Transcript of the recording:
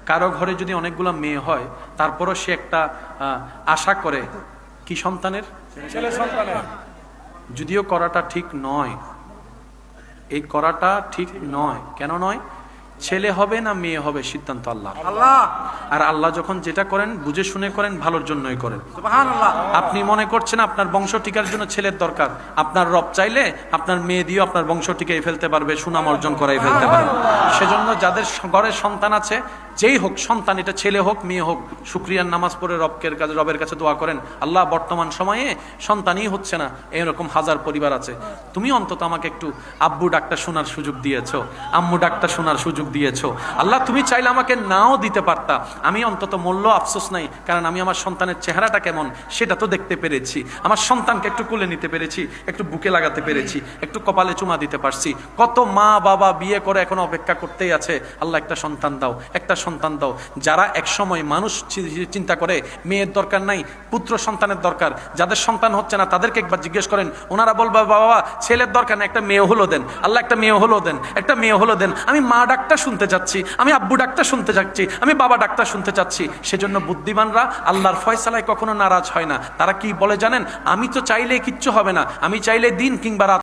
কারো ঘরে যদি অনেকগুলো মেয়ে হয় তারপরও সে একটা আশা করে কি সন্তানের, ছেলে সন্তানের। যদিও করাটা ঠিক নয়, এই করাটা ঠিক নয়। কেন নয়? ছেলে হবে না মেয়ে হবে সিদ্ধান্ত আল্লাহ। আর আল্লাহ যখন যেটা করেন বুঝে শুনে করেন, ভালোর জন্যই করেন। সুবহানাল্লাহ। আপনি মনে করছেন আপনার বংশ টিকার জন্য ছেলের দরকার, আপনার রব চাইলে আপনার মেয়ে দিয়েও আপনার বংশ টিকাই ফেলতে পারবে, সুনাম অর্জন করাই ফেলতে পারবে। সেজন্য যাদের ঘরে সন্তান আছে, যেই হোক সন্তান, এটা ছেলে হোক মেয়ে হোক, শুকরিয়ার নামাজ পড়ে রবের কাছে দোয়া করেন, আল্লাহ বর্তমান সময়ে সন্তানই হচ্ছে না, এরকম হাজার পরিবার আছে, তুমি অন্তত আমাকে একটু আব্বু ডাকটা শোনার সুযোগ দিয়েছো, আম্মু ডাকটা শোনার সুযোগ দিয়েছো। আল্লাহ তুমি চাইলে আমাকে নাও দিতে পারতা, আমি অন্তত মূল্য আফসোস নাই, কারণ আমি আমার সন্তানের চেহারাটা কেমন সেটা তো দেখতে পেরেছি, আমার সন্তানকে একটু কোলে নিতে পেরেছি, একটু বুকে লাগাতে পেরেছি, একটু কপালে চুমা দিতে পারছি। কত মা বাবা বিয়ে করে এখন অপেক্ষা করতেই আছে, আল্লাহ একটা সন্তান দাও, একটা সন্তান দাও। যারা একসময় মানুষ চিন্তা করে মেয়ের দরকার নাই, পুত্র সন্তানের দরকার, যাদের সন্তান হচ্ছে না তাদেরকে একবার জিজ্ঞেস করেন, ওনারা বলবে বাবা ছেলের দরকার না, একটা মেয়ে হলো দেন, আল্লাহ একটা মেয়ে হলো দেন, একটা মেয়ে হলো দেন। আমি মা ডাকটা শুনতে চাচ্ছি, আমি আব্বু ডাকটা শুনতে চাচ্ছি, আমি বাবা ডাকটা শুনতে চাচ্ছি। সেজন্য বুদ্ধিমানরা আল্লাহর ফয়সালায় কখনো নারাজ হয় না। তারা কি বলে জানেন? আমি তো চাইলে কিচ্ছু হবে না, আমি চাইলে দিন কিংবা রাত